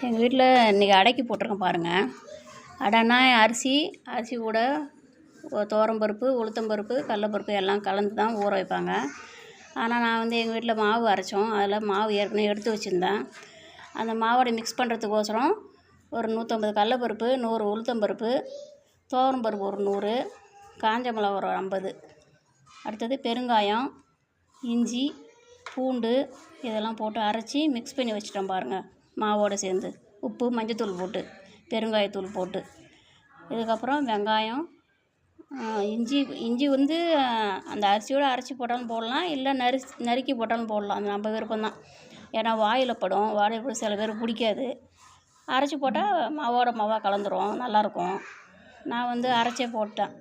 எங்கள் வீட்டில் இன்றைக்கி அடைக்கி போட்டிருக்கேன் பாருங்கள். அடைன்னா அரிசி கூட துவரம்பருப்பு, உளுத்தம்பருப்பு, கடலப்பருப்பு எல்லாம் கலந்து தான் ஊற வைப்பாங்க. ஆனால் நான் எங்கள் வீட்டில் மாவு அரைச்சோம். அதில் மாவு ஏற்கனவே எடுத்து வச்சுருந்தேன். அந்த மாவோட மிக்ஸ் பண்ணுறதுக்கோசரம் ஒரு 150 கடலப்பருப்பு, 100 உளுத்தம்பருப்பு, துவரம்பருப்பு ஒரு 100, காஞ்ச மிளகா ஒரு 50, அடுத்தது பெருங்காயம், இஞ்சி, பூண்டு இதெல்லாம் போட்டு அரைச்சி மிக்ஸ் பண்ணி வச்சுட்டோம் பாருங்கள். மாவோடு சேர்ந்து உப்பு, மஞ்சத்தூள் போட்டு, பெருங்காயத்தூள் போட்டு, இதுக்கப்புறம் வெங்காயம், இஞ்சி அந்த அரிசியோடு அரைச்சி போட்டாலும் போடலாம், இல்லை நறுக்கி போட்டாலும் போடலாம். அது நம்ம விருப்பம்தான். ஏன்னா வாயில் படும், சில பேர் பிடிக்காது. அரைச்சி போட்டால் மாவாக கலந்துரும், நல்லாயிருக்கும். நான் அரைச்சே போட்டேன்.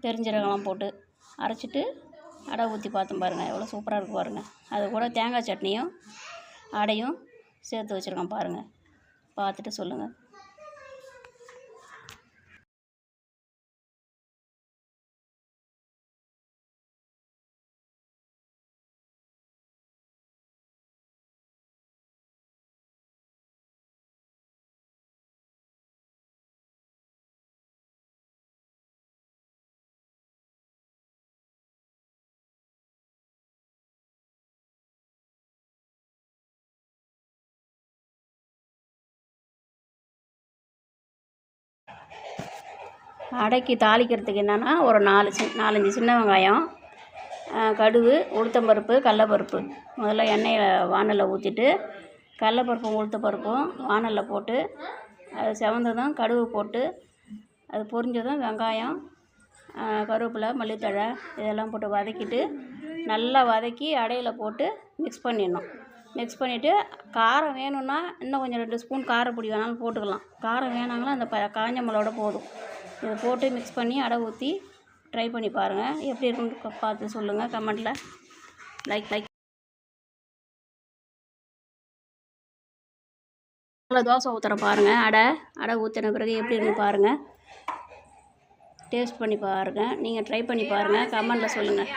பெருஞ்சீரகம்லாம் போட்டு அரைச்சிட்டு அடை ஊற்றி பார்த்தேன் பாருங்கள், எவ்வளோ சூப்பராக இருக்குது பாருங்கள். அது கூட தேங்காய் சட்னியும் அடையும் சேர்த்து வச்சுருக்கேன் பாருங்கள். பார்த்துட்டு சொல்லுங்கள். அடைக்கி தாளிக்கிறதுக்கு என்னென்னா, ஒரு 4-5 சின்ன வெங்காயம், கடுகு, உளுத்தம்பருப்பு, கடலப்பருப்பு. முதல்ல எண்ணெயில் வானலில் ஊற்றிட்டு கடலப்பருப்பும் உளுத்தப்பருப்பும் வானலில் போட்டு அது செவந்ததும் கடுகு போட்டு அது பொரிஞ்சதும் வெங்காயம், கருவேப்பிலை, மல்லித்தழை இதெல்லாம் போட்டு வதக்கிட்டு நல்லா வதக்கி அடையில் போட்டு மிக்ஸ் பண்ணிடணும். மிக்ஸ் பண்ணிவிட்டு காரம் வேணும்னா இன்னும் கொஞ்சம் 2 ஸ்பூன் காரப்பொடி வேணாலும் போட்டுக்கலாம். காரம் வேணாங்கன்னா அந்த காஞ்ச மிளகோட போதும். இதை போட்டு மிக்ஸ் பண்ணி அடை ஊற்றி ட்ரை பண்ணி பாருங்கள். எப்படி இருக்குன்னு பார்த்து சொல்லுங்கள் கமெண்ட்டில். லைக் தோசை ஊற்றுற பாருங்கள். அடை ஊற்றின பிறகு எப்படி இருக்குன்னு பாருங்கள். டேஸ்ட் பண்ணி பாருங்கள். நீங்கள் ட்ரை பண்ணி பாருங்கள், கமெண்ட்டில் சொல்லுங்கள்.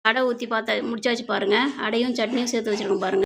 அடை ஊற்றி முடிச்சாச்சு பாருங்கள். அடையும் சட்னியும் சேர்த்து வச்சுருக்கோம் பாருங்கள்.